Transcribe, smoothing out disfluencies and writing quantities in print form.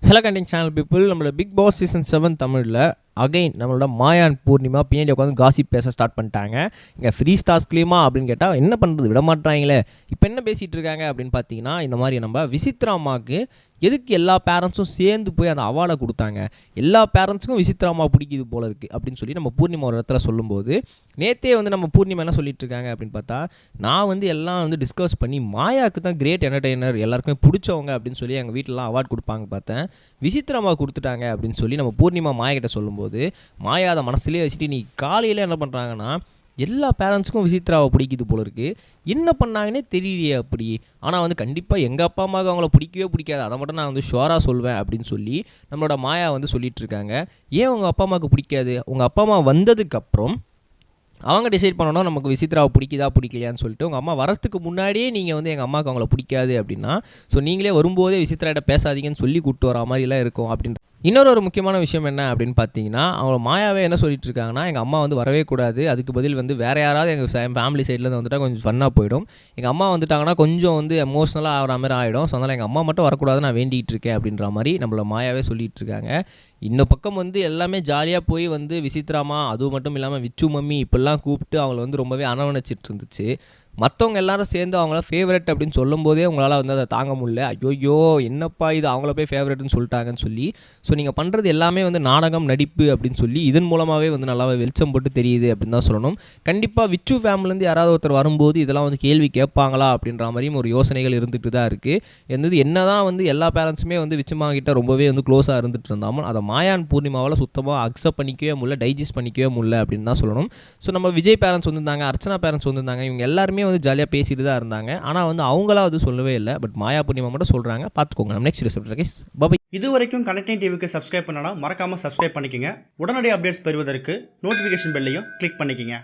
Hello கண்டிங் channel people, நம்மளோட big Boss season 7 தமிழில் again நம்மளோட மாயா அண்ட் பூர்ணிமா பின்னாடி உட்காந்து காசிப் பேச ஸ்டார்ட் பண்ணிட்டாங்க. இங்கே ஃப்ரீ ஸ்டார்ஸ் கிளீமா அப்படின்னு கேட்டால் என்ன பண்ணுறது, விட மாட்டாங்களே. இப்போ என்ன பேசிகிட்டு இருக்காங்க அப்படின்னு பார்த்தீங்கன்னா, இந்த மாதிரி நம்ம விசித்ராமாவுக்கு எதுக்கு எல்லா பேரண்ட்ஸும் சேர்ந்து போய் அந்த அவார்டை கொடுத்தாங்க, எல்லா பேரண்ட்ஸுக்கும் விசித்ராமா பிடிக்குது போல இருக்குது அப்படின்னு சொல்லி நம்ம பூர்ணிமா ஒரு இடத்துல சொல்லும்போது, நேற்றே நம்ம பூர்ணிமா என்ன சொல்லிட்டு இருக்காங்க அப்படின்னு பார்த்தா, நான் எல்லாம் டிஸ்கஸ் பண்ணி மாயாவுக்கு தான் கிரேட் என்டர்டெய்னர், எல்லாருக்குமே பிடிச்சவங்க அப்படின்னு சொல்லி எங்கள் வீட்டிலலாம் அவார்ட் கொடுப்பாங்க பார்த்தேன், விசித்ராமா கொடுத்துட்டாங்க அப்படின்னு சொல்லி நம்ம பூர்ணிமா மாயா கிட்ட சொல்லும்போது, மாயா அதை மனசுலேயே வச்சுட்டு நீ காலையில் என்ன பண்ணுறாங்கன்னா, எல்லா பேரண்ட்ஸுக்கும் விசித்ராவை பிடிக்குது போல இருக்குது, என்ன பண்ணாங்கன்னே தெரியலையே அப்படி. ஆனால் கண்டிப்பாக எங்கள் அப்பா அம்மாவுக்கு அவங்கள பிடிக்கவே பிடிக்காது, அதை மட்டும் நான் ஷுவராக சொல்வேன் அப்படின்னு சொல்லி நம்மளோட மாயா சொல்லிட்டு இருக்காங்க. ஏன் உங்கள் அப்பா அம்மாவுக்கு பிடிக்காது, உங்கள் அப்பா அம்மா வந்ததுக்கப்புறம் அவங்க டிசைட் பண்ணணும் நமக்கு விசித்ராவை பிடிக்குதா பிடிக்கலையான்னு சொல்லிட்டு. உங்கள் அம்மா வரத்துக்கு முன்னாடியே நீங்கள் எங்கள் அம்மாவுக்கு அவங்கள பிடிக்காது அப்படின்னா, ஸோ நீங்களே வரும்போதே விசித்ராட்ட பேசாதீங்கன்னு சொல்லி கூப்பிட்டு வர மாதிரிலாம் இருக்கும் அப்படின்ற. இன்னொரு முக்கியமான விஷயம் என்ன அப்படின்னு பார்த்தீங்கன்னா, அவங்க மாயாவே என்ன சொல்லிட்டு இருக்காங்கன்னா, எங்கள் அம்மா வரவே கூடாது, அதுக்கு பதில் வேறு யாராவது எங்கள் ஃபேமிலி சைட்லேருந்து வந்துட்டால் கொஞ்சம் ஃபன்னாக போயிடும், எங்கள் அம்மா வந்துட்டாங்கன்னா கொஞ்சம் எமோஷ்னலாக ஆகிற மாதிரி ஆகிடும், ஸோ அதனால் எங்கள் அம்மா மட்டும் வரக்கூடாது, நான் வேண்டிகிட்டு இருக்கேன் அப்படின்ற மாதிரி நம்மளை மாயாவே சொல்லிகிட்டு இருக்காங்க. இந்த பக்கம் எல்லாமே ஜாலியாக போய் விசித்ராமா, அதுவும் மட்டும் இல்லாமல் விச்சு மம்மி இப்படிலாம் கூப்பிட்டு அவங்கள ரொம்பவே அரவணைச்சிட்டு இருந்துச்சு. மற்றவங்க எல்லாரும் சேர்ந்து அவங்கள ஃபேவரட் அப்படின்னு சொல்லும் போதே உங்களால் அதை தாங்க முடியல. ஐயோயோ என்னப்பா இது, அவங்கள போய் ஃபேவரட்னு சொல்லிட்டாங்கன்னு சொல்லி. ஸோ நீங்கள் பண்ணுறது எல்லாமே நாடகம், நடிப்பு அப்படின்னு சொல்லி இதன் மூலமாகவே நல்லாவே வெளிச்சம் போட்டு தெரியுது அப்படின்னு தான் சொல்லணும். கண்டிப்பாக விச்சு ஃபேமிலிலேருந்து யாராவது ஒருத்தர் வரும்போது இதெல்லாம் கேள்வி கேட்பாங்களா அப்படின்ற மாதிரியும் ஒரு யோசனைகள் இருந்துகிட்டு தான் இருக்குது. என்ன தான் எல்லா பேரண்ட்ஸுமே விச்சுமா கிட்ட ரொம்பவே க்ளோஸாக இருந்துட்டு இருந்தாலும் அதை மாயான் பூர்ணிமாவால் சுத்தமாக அக்செப்ட் பண்ணிக்கவே முடியல, டைஜஸ்ட் பண்ணிக்கவே முடியல அப்படின்னு தான் சொல்லணும். ஸோ நம்ம விஜய் பேரண்ட்ஸ் வந்திருந்தாங்க, அர்ச்சனா பேரண்ட்ஸ் வந்திருந்தாங்க, இவங்க எல்லாருமே ஜாலியாக பேசிட்டு தான் இருந்தாங்க. ஆனால் அவங்களா சொல்லவே இல்லை. பட் மாயா பூர்ணிமா மட்டும் சொல்கிறாங்க, பார்த்துக்கோங்க. நம்ம நெக்ஸ்ட் கைஸ் பாய். இது வரைக்கும் கனெக்டிங் டிவிக்கு சப்ஸ்கிரைப் பண்ணனா மறக்காம சப்ஸ்கிரைப் பண்ணிக்கங்க. உடனடி அப்டேட்ஸ் பெறுவதற்கு நோட்டிஃபிகேஷன் பெல்லையும் கிளிக் பண்ணிக்கங்க.